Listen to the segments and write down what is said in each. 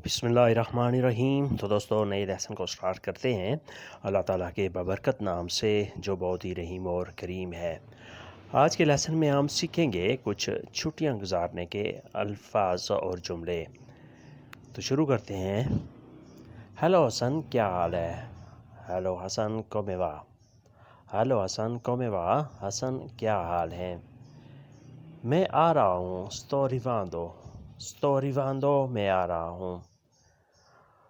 बिस्मिल्लाहिर्रहमानिर्रहीम। तो दोस्तों नए लेसन को स्टार्ट करते हैं अल्लाह ताला के बबरकत नाम से जो बहुत ही रहीम और करीम है। आज के लेसन में हम सीखेंगे कुछ छुट्टियां गुजारने के अल्फाज और जुमले। तो शुरू करते हैं। हेलो हसन, क्या हाल है? Hello Hasan, come va? Hello Hasan, come va? Hasan, क्या हाल है? मैं आ रहा हूँ, sto arrivando। sto arrivando, मैं आ रहा हूँ।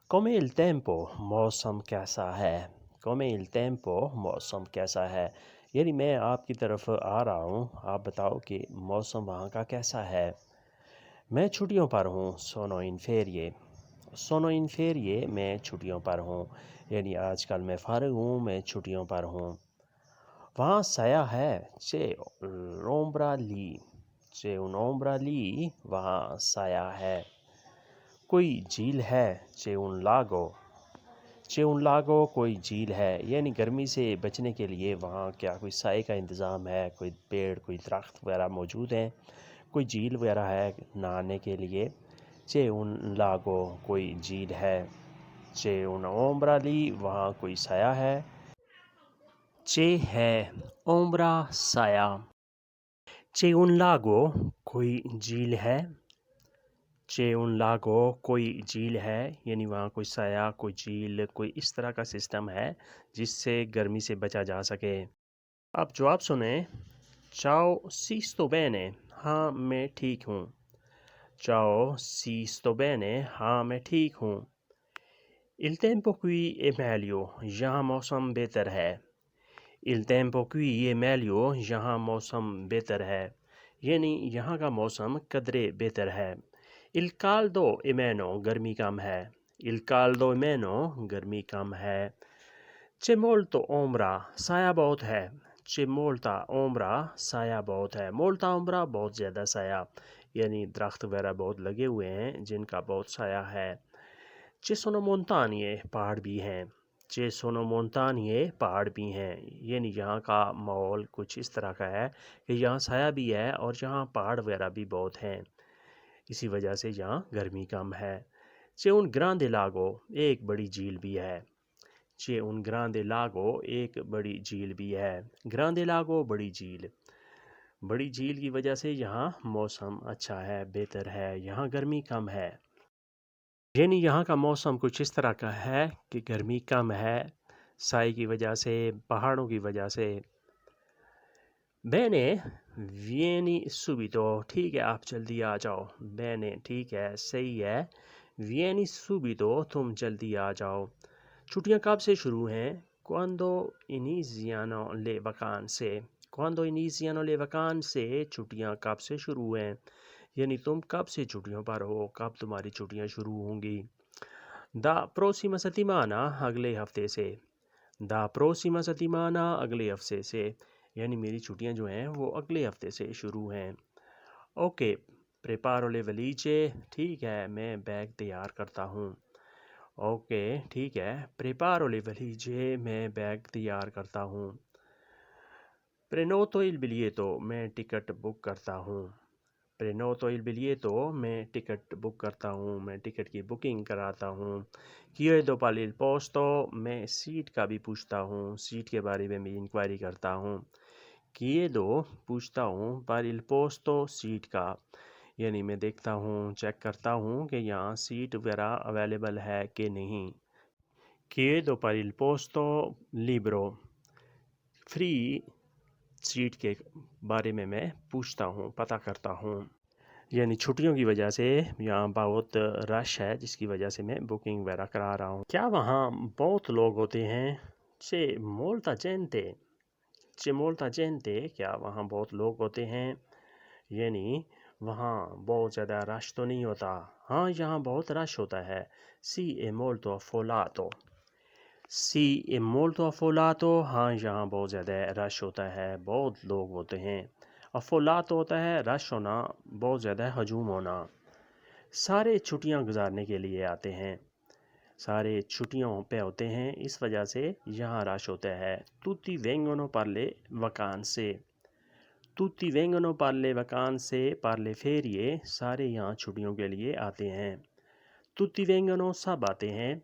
Come il tempo, मौसम कैसा है? Come il tempo, मौसम कैसा है? यानी मैं आपकी तरफ आ रहा हूँ, आप बताओ कि मौसम वहाँ का कैसा है। मैं छुट्टियों पर हूँ, sono in ferie। sono in ferie, मैं छुट्टियों पर हूँ, यानी आजकल मैं फ़ारिग हूँ, मैं छुट्टियों पर हूँ। वहाँ साया है, c'è l'ombra lì। c'è un'ombra lì, वहाँ साया है। कोई झील है, c'è un lago। c'è un lago, कोई झील है, यानी गर्मी से बचने के लिए वहाँ क्या कोई साए का इंतज़ाम है, कोई पेड़ कोई दरख्त वगैरह मौजूद हैं, कोई झील वगैरह है नहाने के लिए। c'è un lago, कोई झील है। c'è un'ombra lì, वहाँ कोई साया है। c'è है, ombra साया। c'è un lago, कोई झील है। c'è un lago, कोई झील है, यानी वहाँ कोई साया कोई झील कोई इस तरह का सिस्टम है जिससे गर्मी से बचा जा सके। अब जवाब सुने। ciao, si sto bene। हाँ मैं ठीक हूँ। ciao, si sto bene, हाँ मैं ठीक हूँ। il tempo qui è meglio, यहाँ मौसम बेहतर है। il tempo qui è meglio, यहाँ मौसम बेहतर है, यानी यहाँ का मौसम कदरे बेहतर है। il caldo è meno, गर्मी कम है। il caldo è meno, गर्मी कम है। c'è molto ombra, साया बहुत है। c'è molta ombra, साया बहुत है। molta ombra, बहुत ज़्यादा साया, यानी दरख्त वगैरह बहुत लगे हुए हैं जिनका बहुत साया है। ci sono montagne, पहाड़ भी हैं। ci sono montagne, पहाड़ भी हैं, यानी यहाँ का माहौल कुछ इस तरह का है कि यहाँ साया भी है और यहाँ पहाड़ वगैरह भी बहुत हैं, इसी वजह से यहाँ गर्मी कम है। c'è un grande lago, एक बड़ी झील भी है। c'è un grande lago, एक बड़ी झील भी है। grande lago, बड़ी झील। बड़ी झील की वजह से यहाँ मौसम अच्छा है, बेहतर है, यहाँ गर्मी कम है, यानी यहाँ का मौसम कुछ इस तरह का है कि गर्मी कम है साई की वजह से, पहाड़ों की वजह से। bene, vieni subito, ठीक है आप जल्दी आ जाओ। bene, ठीक है सही है। vieni subito, तुम जल्दी आ जाओ। छुट्टियां कब से शुरू हैं? quando iniziano le vacanze। quando iniziano le vacanze, छुट्टियां कब से शुरू हैं, यानी तुम कब से छुट्टियों पर हो, कब तुम्हारी छुट्टियां शुरू होंगी। da prossima settimana, अगले हफ्ते से। da prossima settimana, अगले हफ्ते से, यानी मेरी छुट्टियां जो हैं वो अगले हफ्ते से शुरू हैं। ओके, preparo le valigie, ठीक है मैं बैग तैयार करता हूँ। ओके ठीक है, preparo le valigie, मैं बैग तैयार करता हूँ। prenoto il biglietto, मैं टिकट बुक करता हूँ। prenoto il biglietto, मैं टिकट बुक करता हूँ, मैं टिकट की बुकिंग कराता हूँ। chiedo per il posto, मैं सीट का भी पूछता हूँ, सीट के बारे में भी इंक्वायरी करता हूँ। chiedo, पूछता हूँ, per il posto, सीट का, यानी मैं देखता हूँ चेक करता हूँ कि यहाँ सीट वगैरह अवेलेबल है कि नहीं। chiedo per il posto libero, free seat के बारे में मैं पूछता हूँ, पता करता हूँ, यानी छुट्टियों की वजह से यहाँ बहुत रश है जिसकी वजह से मैं बुकिंग वगैरह करा रहा हूँ। क्या वहाँ बहुत लोग होते हैं? c'è molta gente। c'è molta gente, क्या वहाँ बहुत लोग होते हैं, यानी वहाँ बहुत ज़्यादा रश तो नहीं होता। हाँ यहाँ बहुत रश होता है। sì è molto affollato। sì è molto affollato, हाँ यहाँ बहुत ज़्यादा रश होता है, बहुत लोग होते हैं। affollato होता है रश होना, बहुत ज़्यादा हजूम होना। सारे छुट्टियां गुजारने के लिए आते हैं, सारे छुट्टियों पे होते हैं, इस वजह से यहाँ रश होता है। tutti vengono per le vacanze। tutti vengono per le vacanze, per le ferie, सारे यहाँ छुट्टियों के लिए आते हैं। तुत्ती वेंगनो सब आते हैं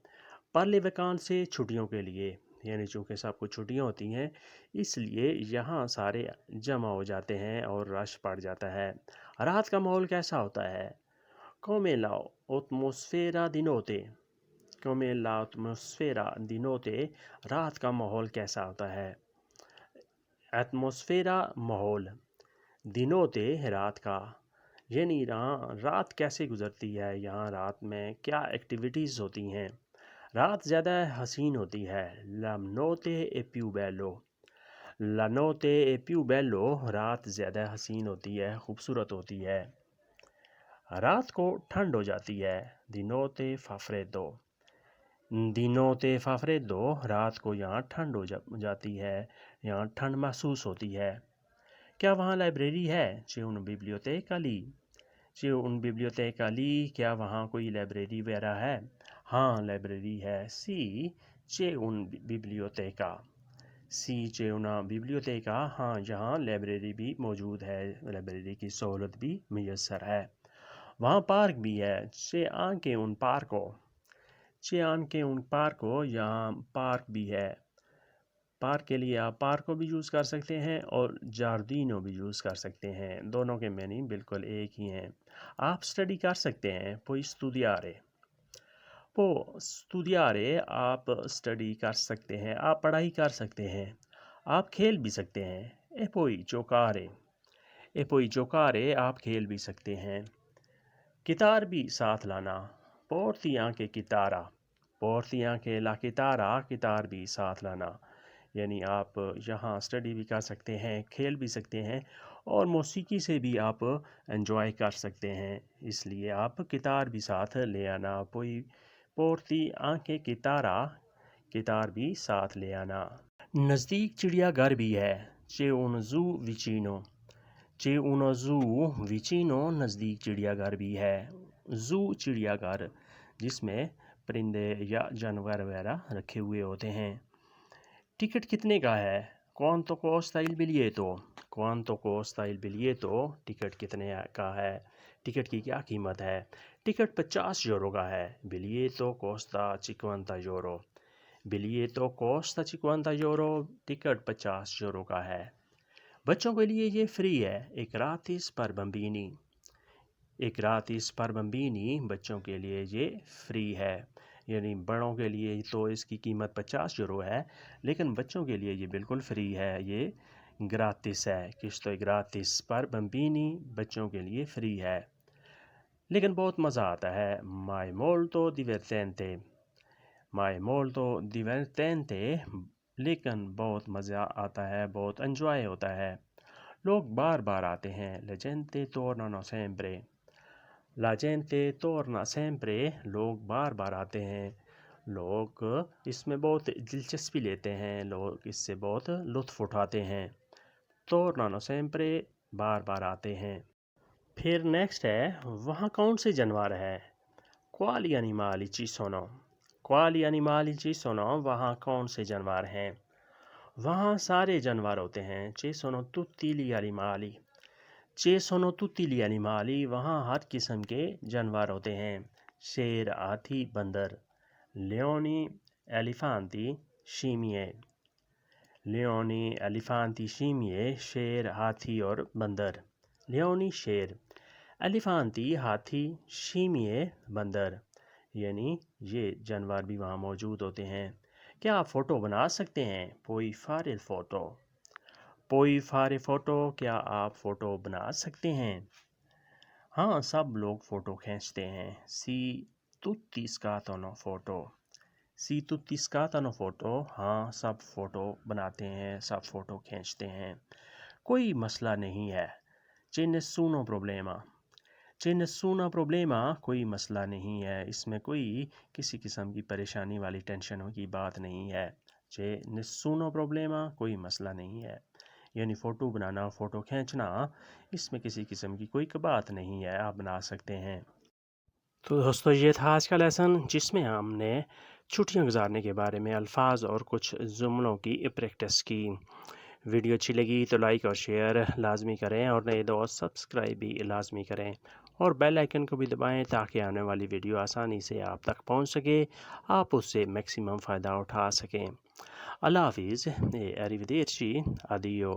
पाले वकान से छुट्टियों के लिए, यानी चूँकि सबको छुट्टियाँ होती हैं इसलिए यहाँ सारे जमा हो जाते हैं और रश पड़ जाता है। रात का माहौल कैसा होता है? Come l'atmosfera di notte? Come l'atmosfera di notte? रात का माहौल कैसा होता है? एटमॉस्फेरा माहौल, दिनोते रात का, यानी रात कैसे गुजरती है, यहाँ रात में क्या एक्टिविटीज़ होती हैं। रात ज़्यादा हसीन होती है। La notte è più bello. La notte è più bello, रात ज़्यादा हसीन होती है, खूबसूरत होती है। रात को ठंड हो जाती है। Di notte fa freddo. Di notte fa freddo, रात को यहाँ ठंड हो जाती है, यहाँ ठंड महसूस होती है। क्या वहाँ लाइब्रेरी है? C'è una biblioteca lì. C'è un biblioteca lì, क्या वहाँ कोई लाइब्रेरी वगैरह है? हाँ, लाइब्रेरी है। Sì, c'è un biblioteca. Sì, c'è una biblioteca, हाँ यहाँ लाइब्रेरी भी मौजूद है, लाइब्रेरी की सहूलत भी मैसर है। वहाँ पार्क भी है। C'è anche un parco. C'è anche un parco, यहाँ पार्क भी है। पार्क के लिए आप पार्क को भी यूज़ कर सकते हैं और जार्दिनो भी यूज़ कर सकते हैं, दोनों के मीनिंग बिल्कुल एक ही हैं। आप स्टडी कर सकते हैं। Puoi studiare. Può studiare, आप स्टडी कर सकते हैं, आप पढ़ाई कर सकते हैं। आप खेल भी सकते हैं। E poi giocare. E poi giocare, आप खेल भी सकते हैं। गिटार भी साथ लाना। Porti anche chitarra. Porti anche la chitarra, guitar भी साथ लाना। यानी आप यहाँ स्टडी भी कर सकते हैं, खेल भी सकते हैं और मौसीकी से भी आप एंजॉय कर सकते हैं, इसलिए आप गिटार भी साथ ले आना। पोई पोर्ती आंखें गिटारा, गिटार भी साथ ले आना। नज़दीक चिड़ियाघर भी है। चे उन जू विचिनो। चे उन जू विचिनो, नज़दीक चिड़ियाघर भी है। जू चिड़ियाघर जिसमें परिंदे या जानवर वगैरह रखे हुए होते हैं। टिकट कितने का है? Quanto costa il biglietto? Quanto costa il biglietto? Ticket कितने का है? टिकट की क्या कीमत है? टिकट 50 यूरो का है। Biglietto costa 50 euro. Biglietto costa 50 euro, ticket 50 euro का है। बच्चों के लिए ये फ्री है। E gratis per bambini. E gratis per bambini, बच्चों के लिए ये फ्री है, यानी बड़ों के लिए तो इसकी कीमत 50 यूरो है, लेकिन बच्चों के लिए ये बिल्कुल फ्री है, ये ग्रातिस है। किस्तो ग्रातिस पर बम्बीनी, बच्चों के लिए फ्री है, लेकिन बहुत मज़ा आता है। माई मोल्टो डिवर्टेंटे। माई मोल्टो डिवर्टेंटे, लेकिन बहुत मज़ा आता है, बहुत एंजॉय होता है। लोग बार बार आते हैं। La gente tornano sempre. La gente torna sempre, लोग बार बार आते हैं, लोग इसमें बहुत दिलचस्पी लेते हैं, लोग इससे बहुत लुत्फ़ उठाते हैं। tornano sempre, बार बार आते हैं। फिर नेक्स्ट है, वहाँ कौन से जानवर है? Quali animali ci sono? Quali animali ci sono? वहाँ कौन से जानवर हैं? वहाँ सारे जानवर होते हैं। Ci sono tutti gli animali. Ci sono tutti gli animali, वहाँ हर किस्म के जानवर होते हैं। शेर, हाथी, बंदर। Leoni, elefanti, scimmie. Leoni, elefanti, scimmie, शेर, हाथी और बंदर। Leoni शेर, एलिफांती हाथी, scimmie बंदर, यानी ये जानवर भी वहाँ मौजूद होते हैं। क्या आप फ़ोटो बना सकते हैं? Puoi fare il foto. Puoi fare foto, क्या आप फ़ोटो बना सकते हैं? हाँ, सब लोग फ़ोटो खींचते हैं। Si tutti scattano foto. Si tutti scattano foto, हाँ सब फ़ोटो बनाते हैं, सब फ़ोटो खींचते हैं। कोई मसला नहीं है। C'è nessuno problema. C'è nessuno problema, कोई मसला नहीं है, इसमें कोई किसी किस्म की परेशानी वाली टेंशन की बात नहीं है। C'è nessuno problema, कोई मसला नहीं है, यानी फ़ोटो बनाना, फ़ोटो खींचना, इसमें किसी किस्म की कोई बात नहीं है, आप बना सकते हैं। तो दोस्तों ये था आज का लेसन, जिसमें हमने छुट्टियां गुजारने के बारे में अल्फाज और कुछ जुमलों की प्रैक्टिस की। वीडियो अच्छी लगी तो लाइक और शेयर लाजमी करें और नए दोस्त सब्सक्राइब भी लाजमी करें। और बेल आइकन को भी दबाएं ताकि आने वाली वीडियो आसानी से आप तक पहुंच सके, आप उससे मैक्सिमम फ़ायदा उठा सकें। अल्लाह हाफिज़, अरिवदेर्ची, आदियो।